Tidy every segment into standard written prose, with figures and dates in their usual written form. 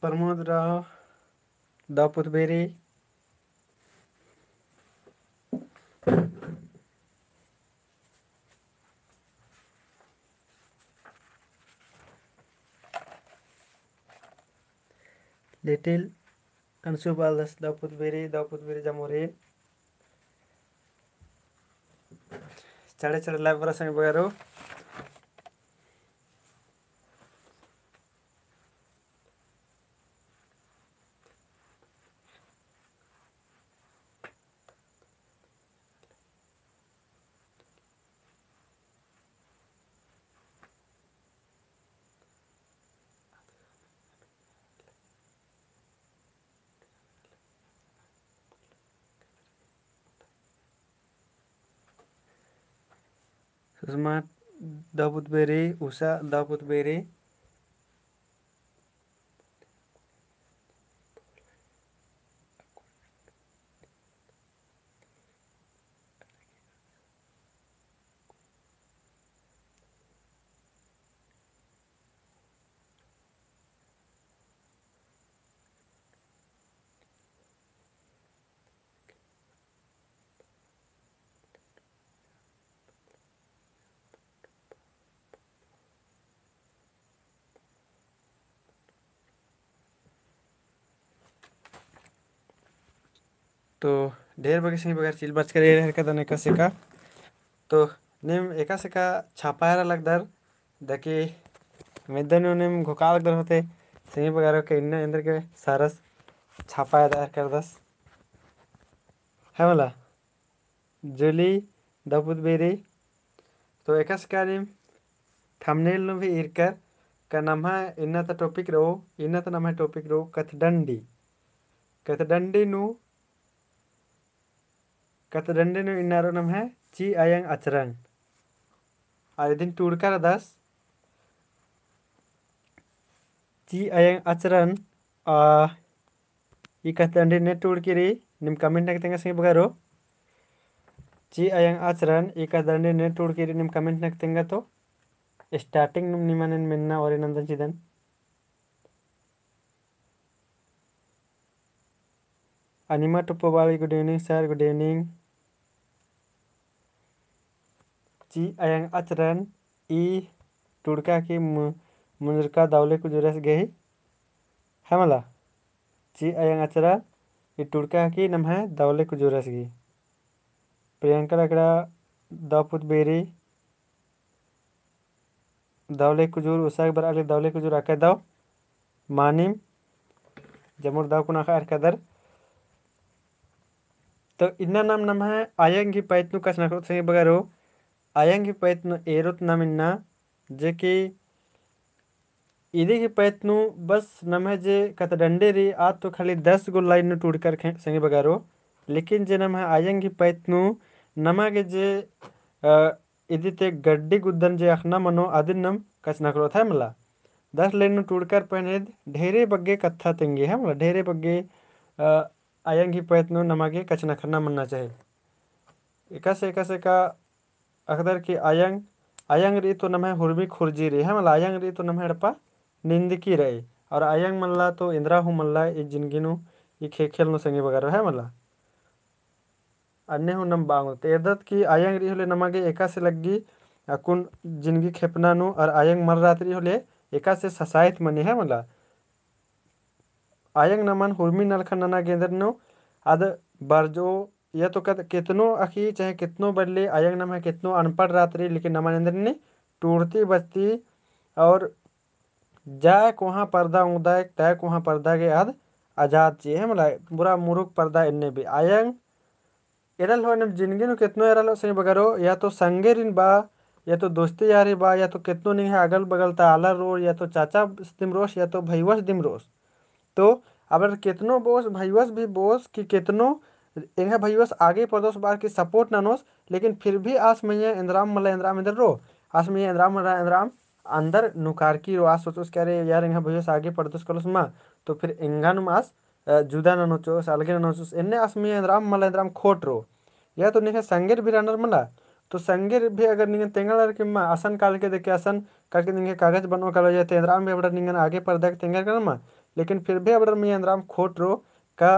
Pramod Rao दापुतबेरी little अंशुबालस दापुतबेरी जामोरे चढ़े चढ़े live बरा संग बगारो सुषमा दापुतबेरी उषा दापुतबेरी तो ढेर बगे सही बगैर चिल बच कर हर का दने कसे का तो नेम एका से का छापायरा लगदर दके मेदन नेम घोका लगदर होते सही बगैर के इन अंदर के सारस छापाया दार कर दस है मला जुली दापुतबेरी तो एका से का नेम थंबनेल नो भी इरकर का नाम है इन्ना ता टॉपिक रो इन्ना ता नाम है टॉपिक रो कथडंडी नु कथडंडी नु इन्नारो नाम है ची आयंग आचरण और दिन टूड़कर दस ची आयंग आचरण ई कथडंडी ने टूड़ किरी निम कमेंट नकतेंगा सही बगारो ची आयंग आचरण ई कथडंडी ने टूड़ किरी निम कमेंट नकतेंगा तो स्टार्टिंग नुम निमानन मिन्ना और नंदन चिदन अनिमा टुप्पोवाली good evening sir good evening ची आयंग आचरण ई टुड़का की मुनरका दावले को जुरस गई है मला ची आयंग आचरण ई टुड़का की नम है दावले को जुरस गई प्रियंका लकड़ा दापुतबेरी दावले कुजूर उसाक बर अगले दावले कुजूर आका दाव मानिम जमुर दाव कुना खा अरकदर तो इन्ना नाम नम है आयंग ही पैतनु कसना को सही बगारो आयंग ही पैतनु एरोत नाम इन्ना जे कि इदी की पैतनु बस नम है जे कतडंडे री आज तो खाली 10 गो लाइन टूट कर सही बगारो लेकिन जे नम है आयंग ही पैतनु नमा के जे इदी ते गड्डी गुद्दन जे अखना मनो आदिन नम कसना करो था मला 10 लाइन टूट कर पहने ढेरे बग्गे कत्था तेंगे है मला ढेरे बग्गे आयंग ही पैतनु नमागे कचना करना मनना चाहिए एका से का अखदर की आयंग री तो नम है हुरमी खुरजी री है मला आयंग री तो नम है डपा निंद की रहे और आयंग मल्ला तो इंद्रा हूँ मल्ला ये जिंदगी नु ये खेल नु संगे वगैरह है मला अन्य हूँ नम बांगो तेदत की आयंग री होले नमागे एका से लगी अकुन जिंदगी खेपना नु और आयंग मर रात्रि होले एका से ससायत मनी है मला आयंग नमन हुरमी नलखन नना गेंदर नो आद बारजो या तो कितनो अखी चाहे कितनो बदले आयंग नम है कितनो अनपढ़ रात्रि लेकिन नमन अंदर ने टूटती बचती और जाए कोहा पर्दा उदाय तय कोहा पर्दा के आद आजाद ची है मला बुरा मुरुक पर्दा इन्ने भी आयंग एरल हो जिंदगी नु कितनो एरल सही बगरो या तो संगे रिन बा या तो दोस्ती यारी बा या तो कितनो नहीं है अगल बगल ताला रो या तो चाचा दिम रोस या तो भईवस दिम रोस तो अगर कितनो बोस भईवस भी बोस कि कितनो इन्हें भईवस आगे पड़ोस बार की सपोर्ट ना नोस लेकिन फिर भी आस में इंद्राम मला इंद्राम इधर रो आस में इंद्राम मला इंद्राम अंदर नुकार की रो आस सोचोस कह रहे यार इन्हें भईवस आगे पड़ोस कलोस माँ तो फिर इंगा नुम आस जुदा ना नोचोस अलगे ना नोचोस इन्हें आस में इंद्राम मला इंद्राम खोट रो या तो नहीं संगेर भी रनर मला तो संगेर भी अगर निंगन तेंगल के आसन काल के देखे आसन काल के निंगे कागज बनो कल जाते इंद्राम भी बड़ा निंगन आगे पर्दा के तेंगल कर लेकिन फिर भी अब मैं अंदराम खोट रो का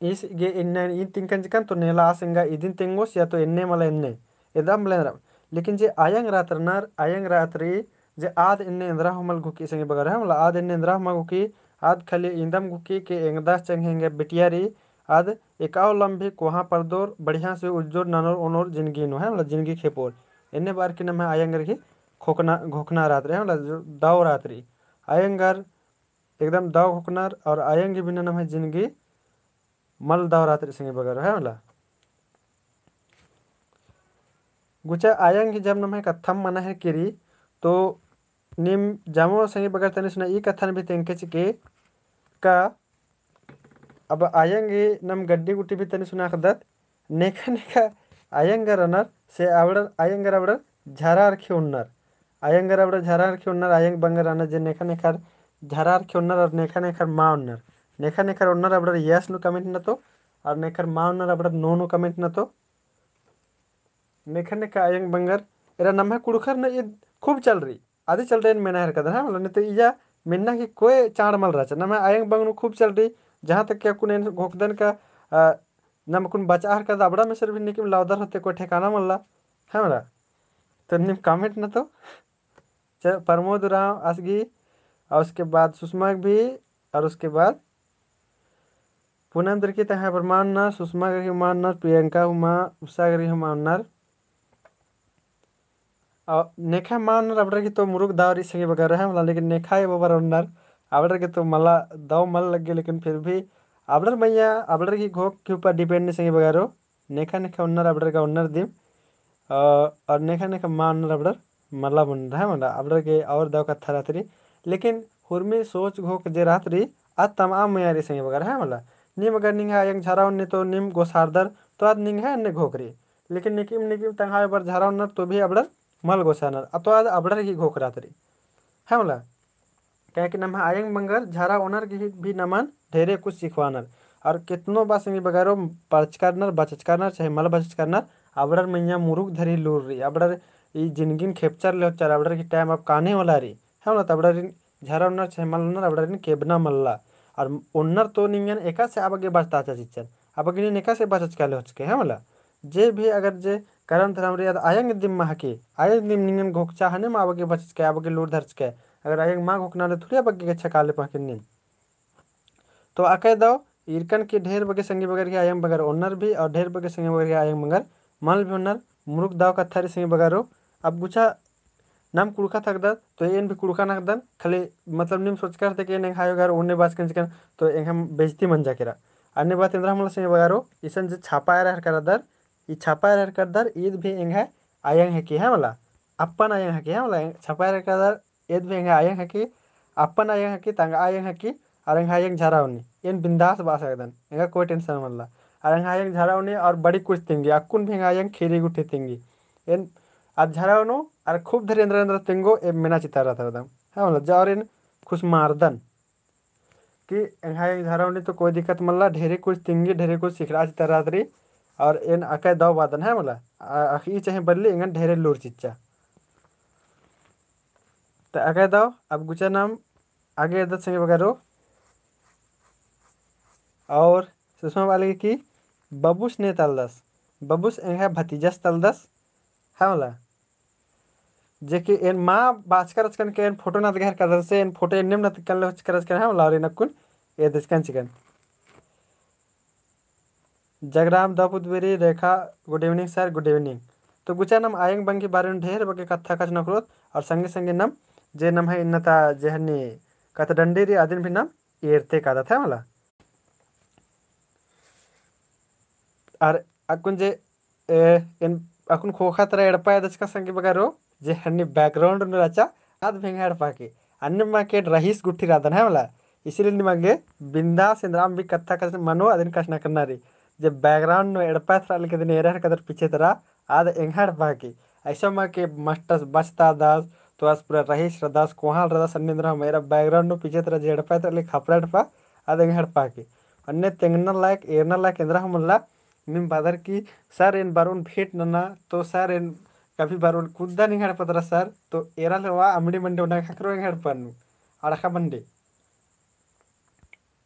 is ge inne in tinkan jikan to nela asenga idin tengos ya to enne mala enne edam blendra लेकिन जे आयंग रात्रनार आयंग रात्रि जे आद इन्ने इंद्रा हमल गुकी संगे बगर है मतलब आद इन्ने इंद्रा हम गुकी आद खाली इंदम गुकी के एंगदास चंगेंगे बिटियारी आद एकाव लंबी कोहा परदोर बढ़िया से उज्जोर ननोर ओनोर जिंदगी नो है मतलब जिंदगी खेपोर इन्ने बार की नम है आयंगर की खोकना घोकना रात्रि है मतलब दाव रात्रि आयंगर एकदम दाव घोकनार और आयंग बिना नम है जिंदगी मल दाव रात्रि संगे बगर है मतलब गुचा आयंग जब नम कथम मना है किरी तो निम जामो संगे बगर तने सुना ई कथन भी तेंके चिके का अब आयंगे नम गड्डी गुट्टी भी तने सुना खदत नेका नेका आयंगर रनर से आवड़ आयंगर आवड़ झारार खिउन्नर आयंगर आवड़ झारार खिउन्नर आयंग बंगर रनर जे नेका नेका झारार खिउन्नर और नेका नेका माउन्नर नेका नेका उन्नर आवड़ यस नु कमेंट न तो और नेकर माउन्नर आवड़ नो नु कमेंट न तो नेखने का आयंग बंगर एरा नम्हा कुड़खर न ये खूब चल रही आधी चल रही मैंने हरकत है मतलब नहीं तो इया मिन्ना की कोई चाड़ मल रहा है नम्हा आयंग बंग खूब चल रही जहाँ तक क्या कुन घोकदन का नम कुन बचा हरकत अबड़ा में सर भी निकम लाउदर होते कोई ठिकाना मल्ला है मला तो निम कमेंट न तो प्रमोद राव असगी और उसके बाद सुषमा भी और उसके बाद पूनम दर की तहाँ पर मानना सुषमा की मानना प्रियंका हुमा उषा करी मानना नेखा मानर अबड़र की तो मुरुग दावरी संगे बगर है मतलब लेकिन नेखा है बाबर उन्नर अबड़र के तो मला दाव मल लग गए लेकिन फिर भी अबड़र मैया अबड़र की घोक के ऊपर डिपेंड नहीं संगे बगारो नेखा नेखा उन्नर अबड़र का उन्नर दिम और नेखा नेखा मा उन्नर अबड़र मला बन रहा है मतलब अबड़र के और दाव का था रात्रि लेकिन हुरमी सोच घोक जे रात्रि आज तमाम मैयारी संगे बगर है मतलब निम अगर निंग आयंग झारा उन्ने तो निम गोसारदर तो आज निंग है अन्य घोकरी लेकिन निकिम निकिम तंगा बर झारा उन्नर तो भी अबड़र मल गोसानर तो आज अबड़र की घोक रात्रि है मतलब क्या कि नम आयंग बंगर झारा ओनर की भी नमन ढेरे कुछ सिखवानर और कितनों बात संगी बगारो पर्च करनर बचच करनर चाहे मल बचच करनर अबड़र मैया मुरुग धरी लूर रही अबड़र ई जिंदगी खेपचर ले चार अबड़र की टाइम अब काने वाला रही है ना अबड़र झारा ओनर चाहे मल ओनर अबड़र केबना मल्ला और ओनर तो निंगन एका से आगे बचता चिच्चर अब एका से बचच कर ले है मतलब जे भी अगर जे करम धरम रे आयंग दिम महके आयंग दिम निंगन घोकचा हने मा आगे बचच के आगे लूर धरच के अगर आयंग मा घोकना ले थोड़ी बगे के छकाले पाके निम तो आके दो इरकन के ढेर बगे संगी बगर के आयंग बगर ओनर भी और ढेर बगे संगी बगर के आयंग बगर मल भी ओनर मुरुक दाव का थारी संगी बगरो अब गुचा नाम कुड़का थक दर तो एन भी कुड़का नक दन खाली मतलब निम सोच कर के एन हायो घर उन्ने बात चिकन तो एन हम बेइज्जती मन जाकेरा अन्य बात इंद्रा हमला संगे बगारो इसन जे छापा रह कर दर ई छापा रह कर दर ईद भी एंग है आयंग है कि है मला अपन आयंग है कि है मला छापा रह कर दर ईद भी एंग आयंग है कि अपन आयंग है कि तंग आयंग है कि अरंग आयंग झारा उन्नी एन बिंदास बास एकदम एंगा कोई टेंशन मल्ला अरंग आयंग झारा उन्नी और बड़ी कुछ तिंगी अक्कुन भी आयंग खेरी गुठी तिंगी एन आज झारा उनो और खूब धरे अंदर अंदर तिंगो ए मेना चिता रहा था एकदम है मतलब जाओरेन खुश मारदन कि एंहाई झारावनी तो कोई दिक्कत मल्ला ढेरे कुछ तिंगी ढेरे कुछ सिखरा चिता रात्रि और एन अकै दव बादन है मला अखी चाहे बदली एंगन ढेरे लूर चिच्चा तो अकै दव अब गुचा नाम आगे अदत संगे बगारो और सुषमा वाले की बबुस ने तलदस बबुस एंगा भतीजस तलदस है मला जेके एन माँ बाच करच कन के एन फोटो ना घर कर से एन फोटो एन ना कन ले करच कन है लारे नकुन ए दसकन चिकन जगराम दापुदबेरी Rekha good evening sir good evening तो गुचा नम आयंग बंग के बारे में ढेर बगे कथा कच नखरोत और संगे संगे नम जे नम है इन्नता जेहनी कत डंडीरी आदिन भी नम एरते का था मला और अकुन जे इन अकुन खोखा तरह एड़पाया दचका संगे बगारो जे हन्नी बैकग्राउंड न रचा आद भेंगा एड़पा के अन्य मार्केट रहीस गुट्ठी राधन है मला इसीलिए निमगे बिंदा सिंद्राम भी कथा कस मनो अदिन कस न करना रे जे बैकग्राउंड नो एड़पा थरा लेके दिन एरर कदर पीछे तरह आद एंगाड़ पाके ऐसा मा के मस्टस बचता दास तो आज पूरा रहीस रदास कोहाल रदास अन्य मेरा बैकग्राउंड नो पीछे तरह जे एड़पा तरह ले खपरा एड़पा आद एंगाड़ पाके अन्य तेंगना लायक एरना लायक इंद्रा हमला निम बादर की सर इन बारून भेट नना तो सर इन कभी बारून कुद्दा नहीं हड़ पतरा सर तो एरा लेवा अमड़ी मंडे उना खकरो हड़ पन्नु अड़खा बंडे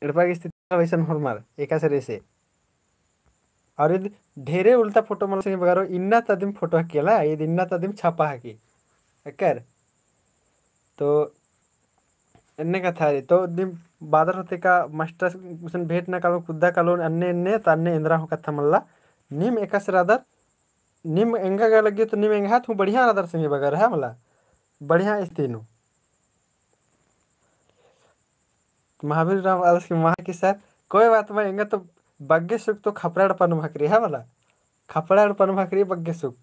एड़पा की स्थिति वैसन हमार एका सरे से और यदि ढेरे उल्टा फोटो मतलब संगे बगारो इन्ना तदिम फोटो हकेला यदि इन्ना तदिम छापा हकी कर तो इन्ने का था तो दिम बादर होते का मास्टर उसन भेट ना कालो कुद्दा कालो अन्ने अन्ने तन्ने इंद्रा हो कथा मल्ला निम एकास रादर निम एंगा गा लगे तो निम एंगा तू बढ़िया रादर संगे बगर है मला बढ़िया इस्तीनु महावीर राम आलस के महा की सर कोई बात में एंगा तो बग्गे सुख तो खपराड़ पन भाकरी है मला खपराड़ पन भाकरी बग्गे सुख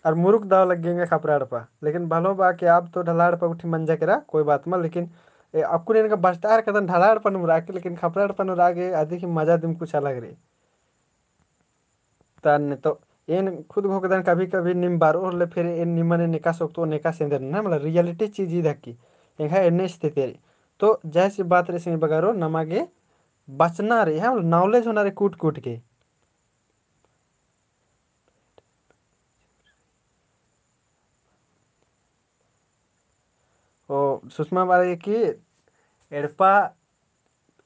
और मुरुक दाव लग गएंगे खपराड़ पा लेकिन भलो बा कि आप तो ढलाड़ पर उठी मंजा करा कोई बात में लेकिन आपको इनका बस्तार कदम ढलाड़ पन उड़ा के लेकिन खपराड़ पन उड़ा के आदि की मजा दिम कुछ अलग रे तन तो इन खुद घोकदन कभी कभी निम बार और ले फिर इन निमने निका सोक तो निका सेंदर ना मतलब रियलिटी चीज ही धक्की एक है इन्ने स्थिति रे तो जैसी बात रे सिंह बगारो नमागे बचना रे है नॉलेज होना रे कूट कूट के ओ सुषमा बारे की एड़पा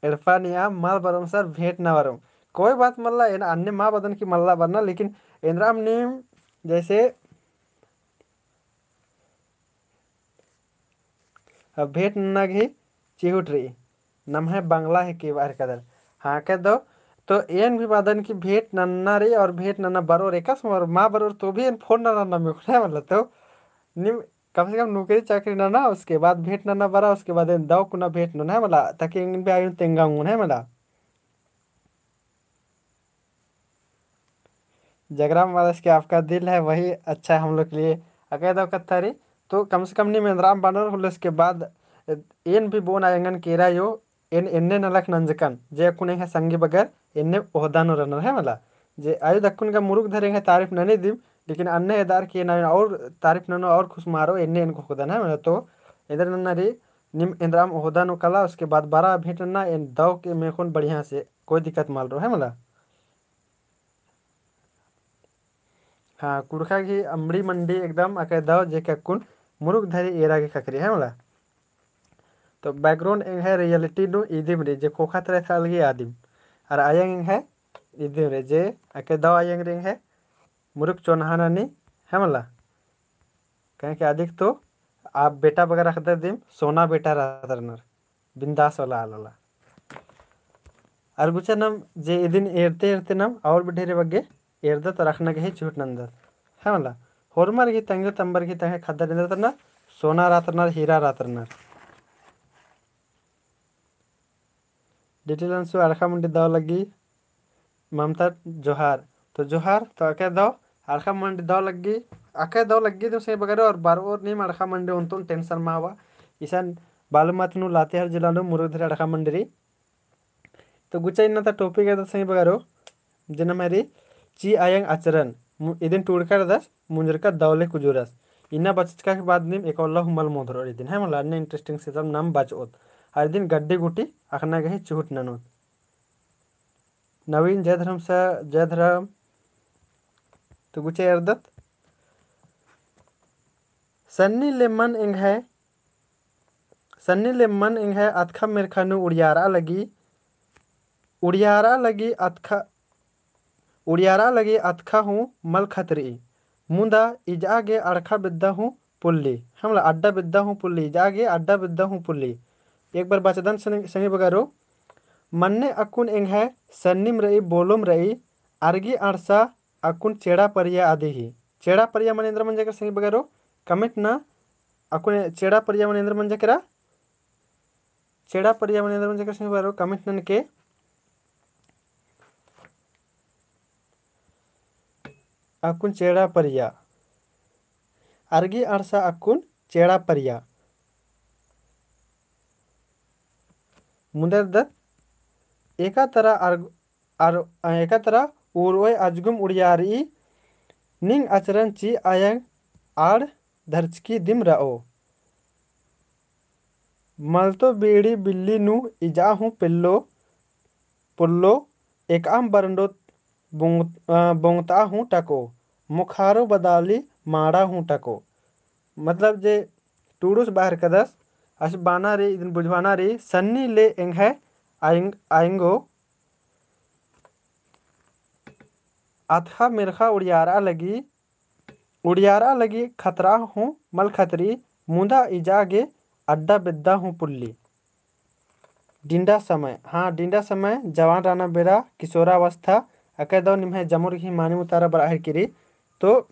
एड़पा निया माल बरम सर भेंट ना बरम कोई बात मल्ला इन अन्य माँ बदन की मल्ला बरना लेकिन इंद्राम नीम जैसे भेंट ना घी चिहुट रही नम है बांग्ला है के बार कदर हाँ कह दो तो एन भी बादन की भेंट नन्ना रे और भेंट नन्ना बरोर एकस और माँ बरोर तो भी इन फोन नन्ना में उठा मतलब तो निम कम से कम नौकरी चाकरी ना उसके बाद भेंट ना बरा उसके बाद दाव कुना भेंट ना है मला ताकि इन भी आयु तेंगा है मला जगराम वादस के आपका दिल है वही अच्छा है हम लोग के लिए अगर दाव कत्तारी तो कम से कम नहीं मेंद्राम बानर होले उसके बाद एन भी बोन आयंगन केरा यो एन एन्ने नलक नंजकन जे कुने है संगी बगर एन्ने ओहदानो रनर है मला जे आयु दक्कुन का मुरुक धरेंगे तारीफ नने दिम लेकिन अन्य इदार के ना और तारीफ ननो और खुश मारो एन्ने इनको खुदा है मतलब तो इधर नन्ना रे निम इंद्राम ओहदानो कला उसके बाद बारह भेटना इन दाव के मेखुन बढ़िया से कोई दिक्कत माल रो है मला हाँ कुड़खा की अमड़ी मंडी एकदम अके दाव जे कुन मुरुक धरी एरा के खकरी है मला तो बैकग्राउंड एंग है रियलिटी नु इदिम रे जे खोखा तरह था अलगी आदिम और आयंग है इदिम रे जे अके दाव आयंग रिंग है मुरुक चोनहाना नी है मला कहें कि अधिक तो आप बेटा वगैरह रख दे दिम सोना बेटा रहतर बिंदास वाला आला और गुचा नम जे इदिन एरते एरते नम और भी ढेरे बगे एरदत रखना के ही छूट नंदत है मला होरमर की तंगे तंबर की तंगे खद्दर निंदत सोना रातर हीरा रातर डिटेल अंशु अरखा मंडी दाव लगी ममता जोहार तो जोहार तो अके दाव अरखा मंडी दाव लगी अके दाव लगी तो सही बगैर और बार और नहीं अरखा मंडी उन टेंशन में हवा ईसान बालूमात नु लातेहार जिला नु मुरुधर अरखा मंडी तो गुचा इन टॉपिक है तो सही बगैर जिन मेरी ची आयंग आचरण इदिन टूड़कर दस मुंजरका दौले कुजुरस इन्ना बचका के बाद निम एक अल्लाह हुमल मोधर इदिन है मला अन्य इंटरेस्टिंग से सब नाम बचोत हर दिन गड्डी गुटी अखना गही चुहट ननोत नवीन जय धर्म सा जय धर्म तो गुचे अर्दत सन्नी ले मन इंग है अतखा मेरखानु उड़ियारा लगी अतखा हूँ मल खतरी मुंदा इजागे अड़खा बिद्दा हूँ पुल्ली हमला अड्डा बिद्दा हूँ पुल्ली इजागे अड्डा बिद्दा हूँ पुल्ली एक बार बचदन संगी बगारो मन्ने अकुन इंग है सन्निम रही बोलुम रही आर्गी आरसा अकुन चेड़ा परिया आदि ही चेड़ा परिया मनेन्द्र मंजकर संगी बगारो कमेंट ना अकुन चेड़ा परिया मनेन्द्र मंजकरा चेड़ा परिया मनेन्द्र मंजकर संगी बगारो कमेंट नन के अकुन चेड़ा परिया आर्गी आरसा अकुन चेड़ा परिया मुंदर दत्त एका तरह उर्वय अजगुम उड़ियारी निंग आचरण ची आयंग आड़ धरचकी दिम रओ मलतो बेड़ी बिल्ली नु इजा हूँ पुल्लो एक आम बरंडो बोंगता हूँ टको मुखारो बदाली माड़ा हूँ टको मतलब जे टूडूस बाहर कदस अश बाना रे इदन बुझवाना रे सन्नी ले एंग है आएंगो अथा मिरखा उड़ियारा लगी खतरा हूँ मल खतरी मुंदा इजागे अड्डा बिद्दा हूँ पुल्ली। डिंडा समय, हाँ डिंडा समय जवान राना बेरा किशोरावस्था अकेदो निम्हे जमुर ही मानी मुतारा बराहर किरी। तो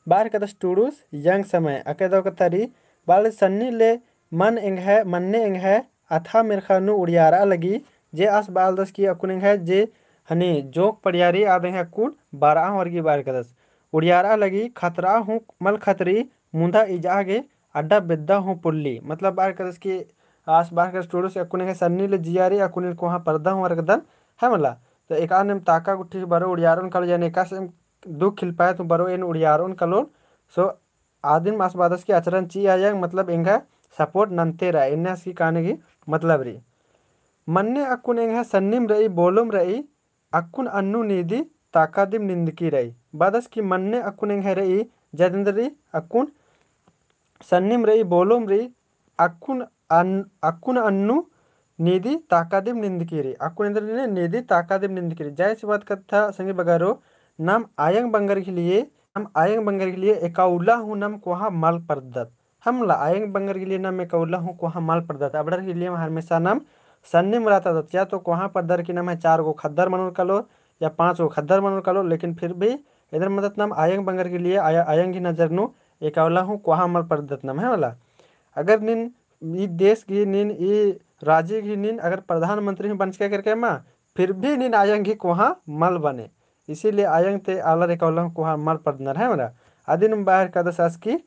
बार कदस टूडूस यंग समय अकेदो कतरी बाल सन्नी ले मन्ने एंग है अथा मिरखानु उड़ियारा लगी जे आस बाल दस की अकुन है जे हनी जोक पड़ियारी आदे है कुन 12 वर्गी बार कदस उड़ियारा लगी खतरा हूँ मल खतरी मुंदा इजागे अड्डा बिद्दा हूँ पुल्ली। मतलब बार कदस की आस बार कदस टूडूस अकुन है सन्नी ले जियारी अकुन को हाँ पर्दा हूँ वर्गदन है मला। तो एक आने ताका गुट्ठी बरो उड़ियारोन कल यानी एका से दुख खिल पाए तो बरो इन उड़ियारोन कलोन सो आदिम मास बादस की आचरण ची आया मतलब इंगा सपोर्ट नंते रहा इन्हें की कहने की मतलब रही मन्ने अकुन इंगा सन्निम रही बोलुम रही अकुन अन्नु नीदी ताकादिम निंदकी रही बादस की मन्ने अकुन इंगा रही जदिंदरी अकुन सन्निम रही बोलुम रही अकुन अन्नु नीदी ताकादिम निंदकी रही अकुन इंद्र ने नीदी ताकादिम निंदकी रही। जय बात कथा संगी बगारो नाम आयंग बंगर के लिए हम आयंग बंगर के लिए एकाउला हूँ नम कोहा माल परदत हमला आयंग बंगर के लिए नाम एकाउला हूँ कोहा माल परदत अबडर के लिए हमेशा नाम सन्निम रहता दत या तो कोहा परदर की नाम है 4 गो खद्दर मनोर कलो या 5 गो खद्दर मनोर कलो लेकिन फिर भी इधर मदद नाम आयंग बंगर के लिए आयंग की नजर नु एकाउला हूँ कोहा माल परदत नाम है वाला। अगर निन ई देश की निन ई राज्य की निन अगर प्रधानमंत्री बन के करके माँ फिर भी निन आयंग की कोहा मल बने इसीलिए आयंग ते आलर एकाउला हूँ कोहा मल परदनर है मेरा आदिन बाहर कदसास की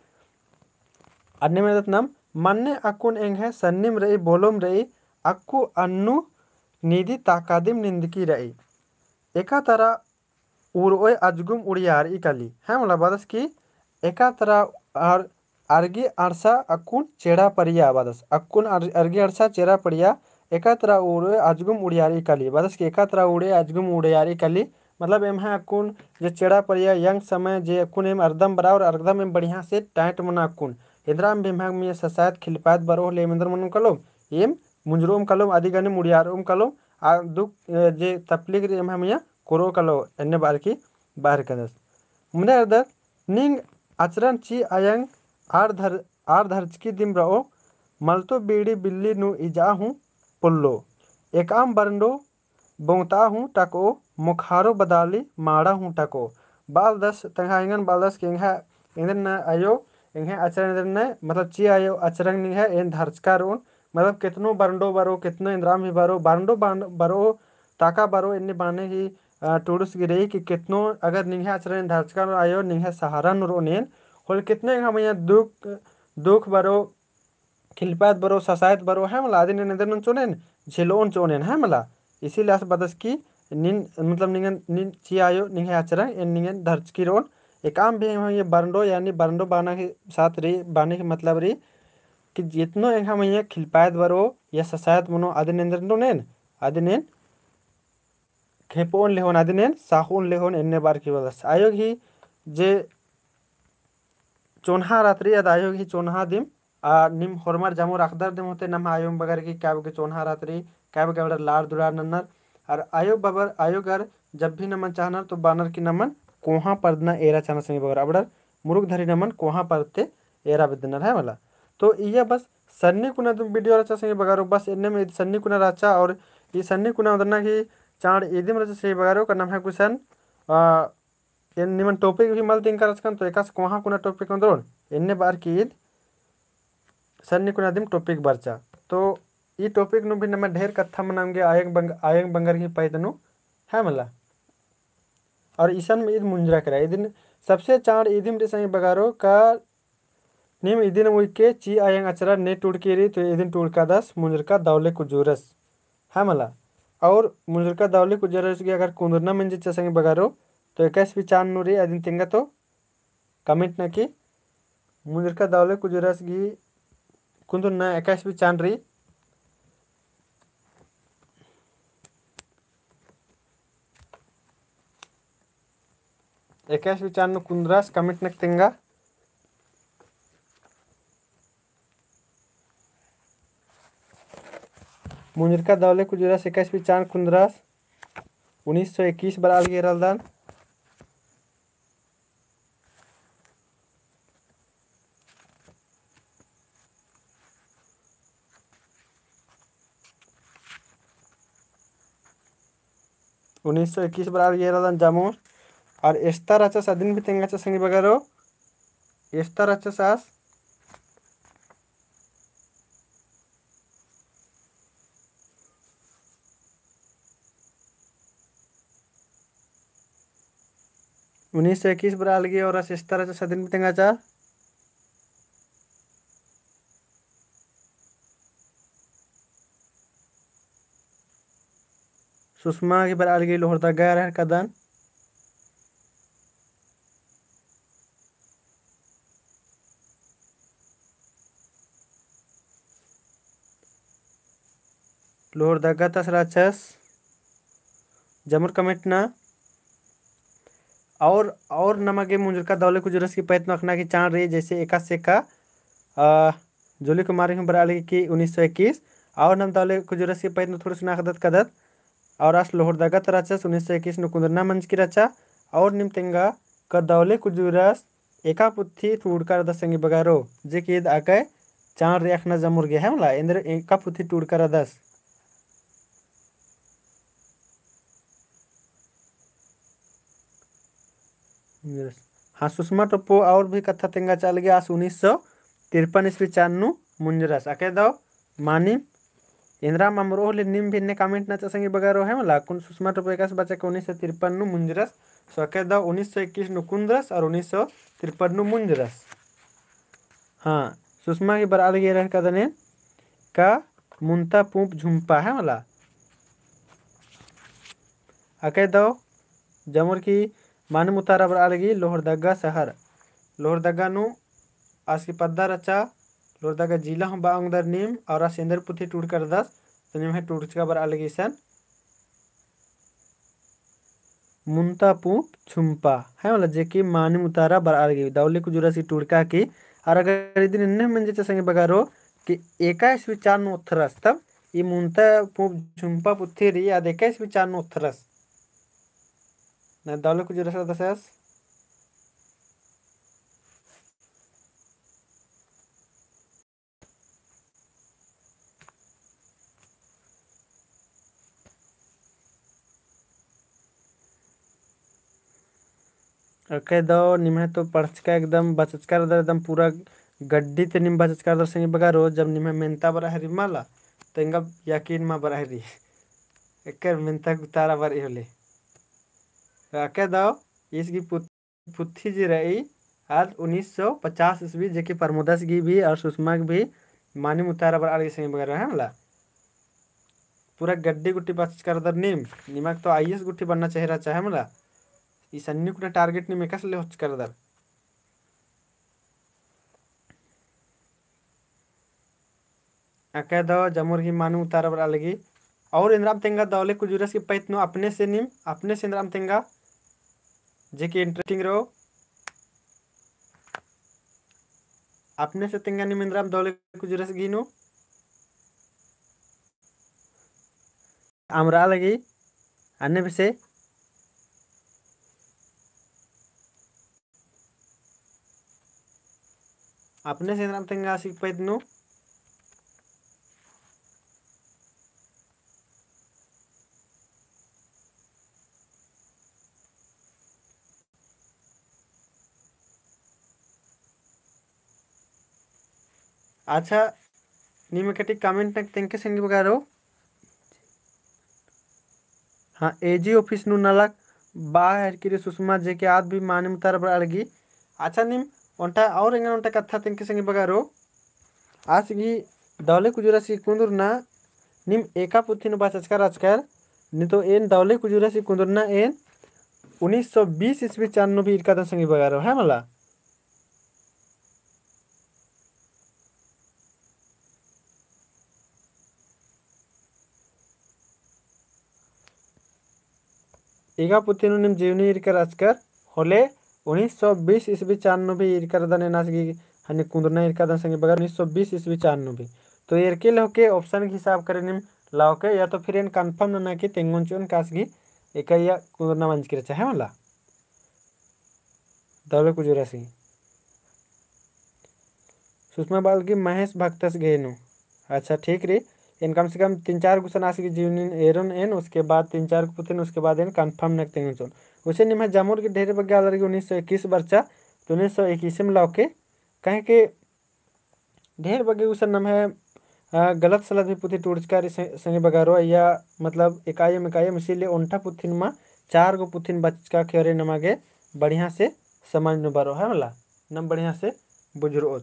अन्य में नाम मन्ने अकुन एंग है सन्निम रही बोलुम रही अक्कु अन्नु नीदी ताकादिम निंदकी रही एका तरह उड़ोए अजगुम उड़ियार इकाली है मला बादस की एका तरह और अर्गी अरसा अकुन चेड़ा परिया बादस अकुन अर्गी अरसा चेड़ा परिया एका तरह उड़ोए अजगुम उड़ियार इकाली बादस की एका तरह उड़े अजगुम उड़ियार इकाली मतलब एम है अकुन जो चेड़ा परिया यंग समय जे अकुन एम अर्दम बरा और अर्दम एम बढ़िया से टाइट मना अकुन इधराम बिमहाग में ससायत खिलपात बरो ले मंदर मनम कलो एम मुंजरोम कलो आदि गने मुड़ियारोम कलो आ दुख जे तपलीग एम हम कोरो कलो एन्ने बार की बाहर कदस मुने अदर निंग आचरण ची आयंग आर धरचकी दिम रहो मलतो बीड़ी बिल्ली नु इजा हूँ पुल्लो एकाम बरंडो बोंगता हूँ टको मुखारो बदाली माड़ा हूँ टको बाल दस तंगा इंगन बाल दस के इंगन न आयो इंगे आचरण न मतलब ची आयो आचरण नहीं है इन धरचका रोन मतलब कितनो बरंडो बरो कितनो इंद्राम भी बरो बरंडो बरो ताका बरो इन्ने बाने की टूडुस की रही कि कितनो अगर निंगे आचरण धरचका आयो निंगे सहारा नुरोनेन होल कितने हम यहाँ दुख बरो खिलपात बरो ससायत बरो है मला आदि निंदन चोनेन झेलोन चोनेन है मला इसीलिए आस बदस की निन मतलब निंगन निन ची आयो निंगे आचरण इन निंगन धरचकी रोन एक आम भी हम ये बरंडो यानी बरंडो बाना के साथ रही बाने के मतलब रही कि जितनो हम ये खिलपायत बरो या ससायत मनो आदि निंदन नेन आदि नेन खेपोन लेहोन आदि नेन साहोन लेहोन इन्ने बार की बदस आयोग ही जे चोन्हा रात्रि अद आयोग ही चोन्हा दिम निम होरमर जामो राखदर दिम होते नम आयोग बगर की कैब के चोन्हा रात्रि कैब के बगर लाड़ दुरार नन्नर और आयोग बबर आयोग अगर जब भी नमन चाहनर तो बानर की नमन कोहा पर्दना एरा चाना संगे बगर अबडर मुरुग धरी नमन कोहा परते एरा बिदनर है मला। तो ये बस सन्नी कुना तुम वीडियो रचा संगे बगारो बस इन्ने में सन्नी कुना रचा और ये सन्नी कुना उदरना की चाड़ इदिम रचा संगे बगारो का नाम है कुशन इन निमन टॉपिक भी मल तिंग करचकन तो एकास कोहा कुना टॉपिक अंदरोन इन्ने बार की ईद सन्नी कुना दिम टॉपिक बरचा। तो ये टॉपिक नु भी नम ढेर कथा मनाऊंगे आयंग बंगर की पैदनु है मला और ईसन में ईद मुंजरा करा इदिन सबसे चाड़ इदिम रे संगे बगारो का निम इदिन उइके ची आयंग अचरा ने टुड़केरी तो इदिन टुड़का दस मुंजरका दौले कुजूरस है मला और मुंजरका दौले कुजूरस की अगर कुंदरना मंजित संगे बगारो तो 21 भी चांद नूरी अदिन तिंगा तो कमेंट न की मुंजरका दौले कुजूरस की कुंदरना 21 भी चांद रही 21 भी चांद कुंदरास कमेंट न तिंगा मुंजरका दौले कुजुरस 21 चांद कुंद्रस 1921 बराल गेरलदान 1921 बराल गेरलदान जामोर और एस्ता राचा सादिन भी तेंगा संगी बगारो एस्ता राचा सास 1921 बराल गे और एस्ता राचा सादिन भी तेंगा चा सुषमा की बराल गे लोहरदा गैर है कदन लोहरदा गतस राचस जमुर कमेटना और नमगे मुंजरका दौले कुजुरस की पैत नखना की चाण रही जैसे एका से का जोली कुमारी में बराल की 1921 और नम दौले कुजुरस की पैत थोड़ी सुना कदत कदत और आस लोहरदा गत राचस 1921 नुकुंदरना मंच की रचा और निम तेंगा क दौले कुजुरस एका पुथी टूड़कर दस बगारो जे की आके चाण रेखना जमुर गया है मला इंद्र एका पुथी टूड़कर दस हाँ सुषमा टप्पो और भी कथा तेंगा चल गया 1953 ईस्वी चान्नु मुंजरस आके दो मानिम इंद्रा ममरो ले निम भिन्ने कमेंट ना संगे बगारो है मला कुन सुषमा टप्पो एकास बच्चा के 1953 नु मुंजरस सो आके दो 1921 नु कुंद्रस और 1953 नु मुंजरस हाँ सुषमा की बराल गे रह कदने का मुंता पूप झुम्पा है मला आके दो जमुर की मान मुतारा बराल गी लोहरदगा शहर लोहरदगा नु आस की पद्दा रचा लोहरदगा जिला हम बांगदर नीम और आसेंदर पुथी टूट कर दस तो निम है टूट का बराल गी सन मुंता पूप छुम्पा है मतलब जे की मान मुतारा बराल गी दौले कुजुरा सी टूड़का की और अगर इधर इन्हें मंजे संगे बगारो कि 21 विचार नु उत्थरस तब ये मुंता पूप छुम्पा पुथी री या 21 विचार नु उत्थरस ना दौले कुजुरा सा दसस ओके दो निम्हे तो पढ़चका एकदम बचचका एकदम पूरा गड्डी ते निम बचचका दर संगे बगारो जब निम्हे मेंता बरा है रिमाला तो इंगा यकीन मा बरा है री एकर मेंता गुतारा बर होले आके दो इसकी पुथी जी रही आज 1950 ईस्वी जे की प्रमोदस की भी और सुषमा की भी मानी मुतारा बर आगे संगे बगारो है मला पूरा गड्डी गुट्टी बचचका दर निमक तो आईएस गुट्टी बनना चेहरा चाहे मला इस अन्य कुछ टारगेट नहीं मेकस ले होच कर दर आके दो जमुर की मानू उतारा बरा लगी और इंद्राम तेंगा दौले कुजुरस की पैत नो अपने से निम अपने से इंद्राम तेंगा जे की इंटरेस्टिंग रहो अपने से तेंगा निम इंद्राम दौले कुजुरस गिनो आमरा लगी अन्य विषय अपने से इंद्राम तेंगा सीख पैत नो अच्छा निमकटी कमेंट नक तेंके संगे बगारो हाँ एजी ऑफिस नु नलक बाहर की सुषमा जे के आद भी माने मुतार बड़ा लगी अच्छा निम ओंटा और इंगन ओंटा कथा तेंके संगे बगारो आज की दौले कुजुरा सी कुंदुर ना निम एका पुथी नु बाचचका राजकर नि तो एन दौले कुजुरा सी कुंदुर ना एन 1920 ईस्वी चान्नो भी इरका संगे बगारो है मला एगा पुथी नु निम जीवनी इरका राजकर होले 1920 ईस्वी चान्नो भी इरका दने नासगी हने कुंदरना इरका दन संगे बगारो 1920 ईस्वी चान्नो भी तो एरके लोके ऑप्शन के हिसाब करे निम लावके या तो फिर एन कन्फर्म ना कि तेंगुन चुन कासगी एकैया कुना मंच के चाहे मला दौले कुजुरासी सुषमा बाल की महेश भक्तस गेनु। अच्छा ठीक रे। इन कम से कम 3-4 क्वेश्चन आसगी जीवन एरन एन उसके बाद 3-4 पुतिन उसके बाद इन कंफर्म नक तेंगुन चुन उसे निम जामुर के ढेर बग्गे आलर 1921 बर्चा तो 1921 में लाओके कहे के ढेर बग्गे उसन नम है गलत सलत भी पुथी टूर्चकार संगे बगारो या मतलब इकायम इसीलिए उनटा पुथिन में 4 गो पुथिन बचका खेरे नमागे बढ़िया से समझ न बारो है मला नम बढ़िया से बुझरो।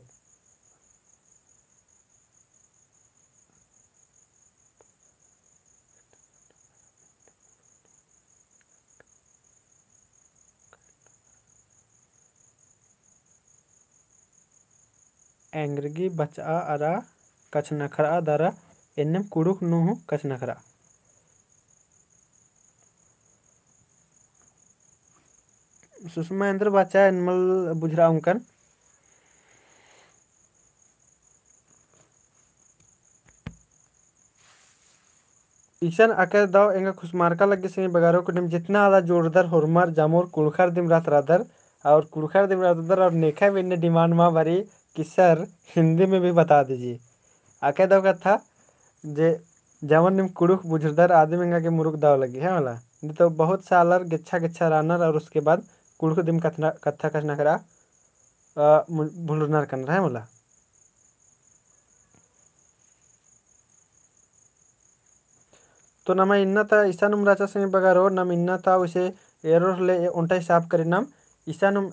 एंग्रगी बचा अरा कछ नखरा दरा एनम कुड़ुक नुहु कछ नखरा। सुषमा इंद्र बचा एनमल बुझरा उनकन ईशन अकर दाव एंगा खुशमार्का लगे से बगारो को निम जितना आला जोरदार होरमार जामोर कुड़खर दिम रात रादर और कुड़खर दिम रादर और नेखा भी ने डिमांड माँ भरी कि सर हिंदी में भी बता दीजिए। आके दाव का था जे जमन निम कुड़ुक बुझरदार आदमी एंगा के मुरुक दाव लगी है वाला तो बहुत सालर गिच्छा गिच्छा रानर और उसके बाद कुड़ुक दिम कथा कथना करा भुलनर करना है मला। तो नम इन्ना था ईसा नुम राचा संगे बगारो नम इन्ना था उसे एरर ले उनटा हिसाब करे नम ईसा नुम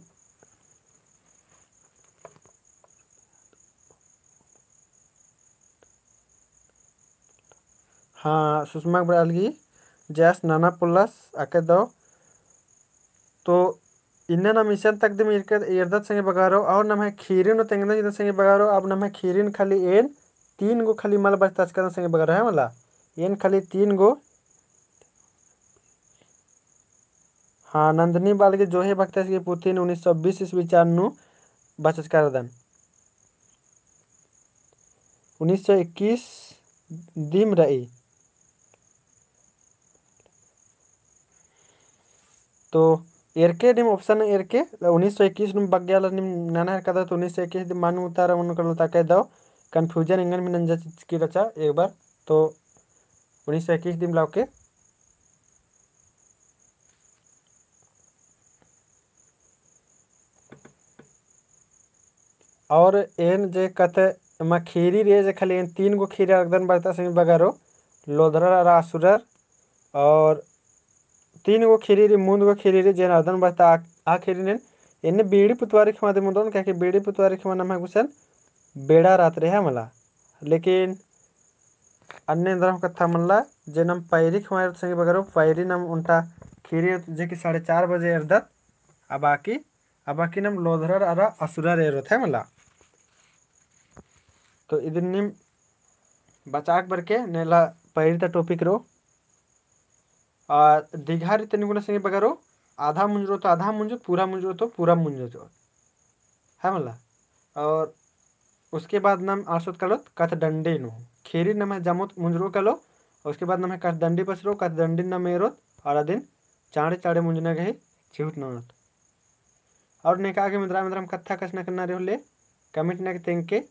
हाँ सुषमा बड़ालगी जैस नाना पुलस आके दो तो इन्ना नम ईशन तक दिम इरदत संगे बगारो और नम है खीरिन तेंगना जितना संगे बगारो अब नम है खीरिन खाली एन 3 गो खाली मल बचता संगे बगारो है मला एन खाली 3 गो। हाँ नंदनी बाल के जो है भक्त की पुतिन 1920 ईस्वी चानु बचस्कार दन 1921 दिम रही तो एरके निम ऑप्शन एरके 1921 नुम बग्याल निम नाना कदा तो 1921 दिम मानु उतारा मन कर ताके दो कंफ्यूजन इंगन में नंजा की रचा एक बार तो 1921 दिम लाओके और एन जे कते मा खीरी रे जे खाली एन 3 गो खीरी एकदम बरता संग बगारो लोधरा रासुरर और 3 गो खीरी रे मुंद गो खीरी रे जेन अदन बरता आ खीरी ने एने बेड़ी पुतवारी खमा दे मुंदन का के बेड़ी पुतवारी खमा नम है गुसन बेड़ा रात रे है मला लेकिन अन्य इंद्र कथा मनला जे नम पैरी खमा संग बगारो पैरी नम उनटा खीरी जे कि 4:30 बजे अर्दत अबाकी नम लोधरर अरा असुरा रे रोथ है मला तो इधर निम बचाक बरके नेला पैरिता टॉपिक रो और दिघारी तेनुगुना संगे बगारो आधा मुंजरो तो आधा मुंजो पूरा मुंजरो तो पूरा मुंजो जो है मला और उसके बाद नाम आसोत कलो कथ डंडे नो खेरी नम है जामुत मुंजरो कलो और उसके बाद नाम है कथ डंडी पसरो कथ डंडी नम एरोत और दिन चाड़े चाड़े मुंजना गए चिहुट नौत और नेका आगे मिद्रा मिद्राम कथा कसना करना रे होले कमेंट ना के तेंके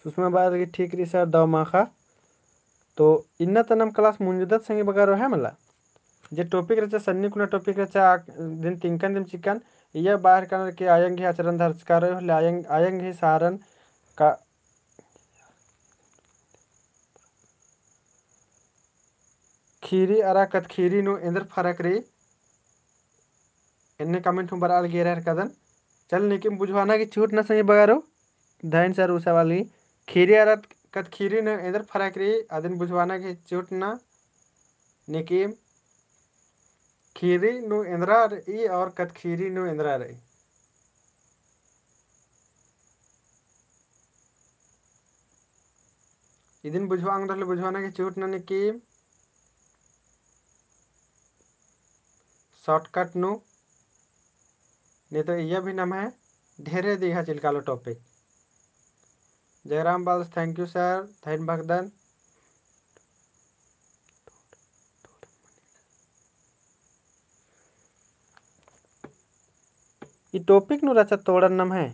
सुषमा बार की ठीक रही सर दव माखा तो इन्ना तनम क्लास मुंजदत संगे बगारो है मला जे टॉपिक रचा सन्नी कुना टॉपिक रचा दिन तिंकन दिन चिकन यह बाहर कर के आयंगे आचरण धर्चकार ले आयंगे सारन का खीरी अरा कत खीरी नो इंदर फरक रे इन्ने कमेंट हम बराल गे रहर कदन चल निकिम बुझवाना की छूट न संगे बगारो धैन सर उसा वाली खीरी अरा कत खीरी नो इंदर फरक रे आदिन बुझवाना की छूट ना निकिम खीरी नु इंद्रा रे और कत खीरी नु इंद्रा रे। इदिन बुझवा अंगले बुझवाना के चूट नने की शॉर्टकट नु नहीं तो यह भी नाम है ढेरे दिखा चिलकालो टॉपिक। जयराम बाल्स थैंक यू सर धैन भगदन। ये टॉपिक नु रचा तोड़न नाम है।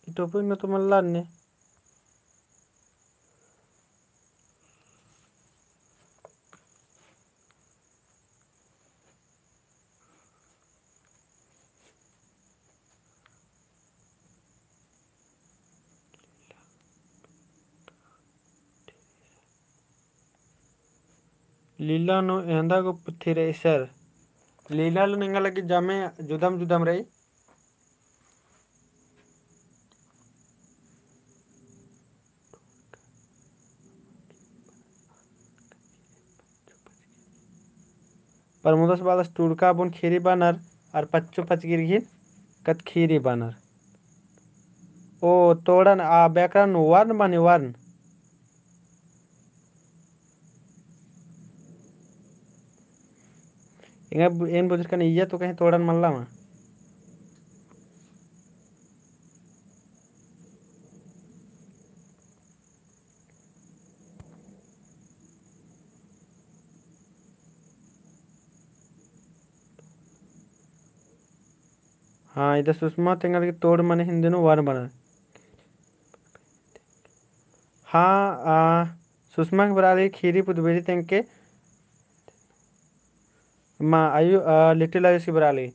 ये टॉपिक नु तो मल्ला ने लीला नु एंदा को पुथी रही सर लीला लो निंगा लगी जामे जुदम जुदम रही। पर मुदस बादस टुड़का बुन खीरी बानर और पच्चू पचगिर घिन कत खीरी बानर ओ तोड़न आ व्याकरण वर्ण बने वर्ण इंगा एन बुझर कन इया तो कहीं तोड़न मल्ला मा हाँ इधर सुषमा तेंगल के तोड़ मने हिंदी नु वर्ण बना। हाँ सुषमा के बराली खीरी पुदबेरी तेंग के माँ आयु लिटिल आयुष की बराली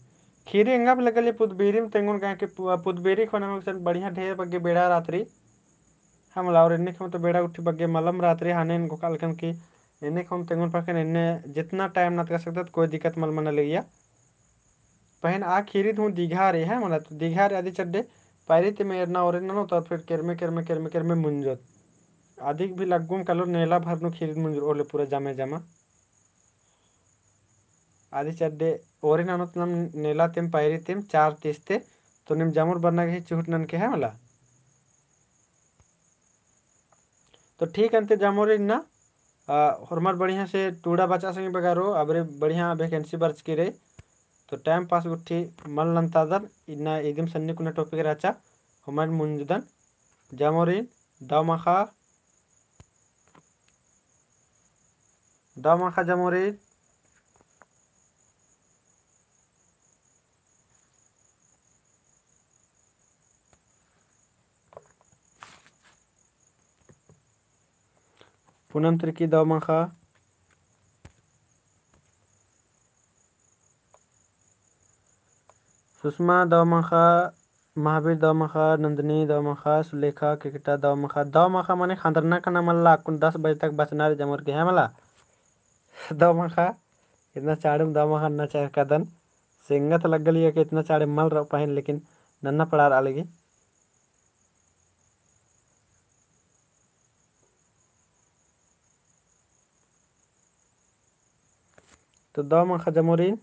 खीरी इंगा भी लगल पुदबेरी में तेंगुन कहा कि पुदबेरी खोने में सर बढ़िया ढेर बग्गे बेड़ा रात्रि हम लावर इन्ने खम तो बेड़ा उठी बग्गे मलम रात्रि हाने इनको कालकन की इन्ने खम तेंगुन पाकन इन्ने जितना टाइम ना कर सकता कोई दिक्कत मल मना लिया पहन आ खीरी धूँ दीघा रे है मला तो दीघा रे आदि चड्डे पायरी ते मेरना और ना तो फिर केरमे मुंजोत अधिक भी लगुम कलो नेला भरनु खीरी मुंजोर ओले पूरा जामे जामा आदि चड्डे और नम नेला तेम पायरी तेम चार तीसते तो निम जामुर बरना के चूट नन के है मला तो ठीक अंते जामुर ना हरमर बढ़िया से टूड़ा बचा संगे बगारो अबरे बढ़िया वैकेंसी बर्च की रे तो टाइम पास गुट्ठी मन लंतादन इना एकदम सन्नी कुना टॉपिक राचा हमार मुंजदन जामुरिन दामाखा जामुरिन पूनम त्रिकी दामाखा सुषमा दामाखा महावीर दामाखा नंदिनी दामाखा सुलेखा क्रिकेटा दामाखा माने खांदरना का नाम अल्लाह कुन 10 बजे तक बचना रे जमर के है मला दामाखा इतना चाड़म दामाखा ना चाहे कदन सिंगत लग गली कि इतना चाड़े मल रह पहन लेकिन नन्ना पड़ा रहा लगी तो दामाखा जमोरीन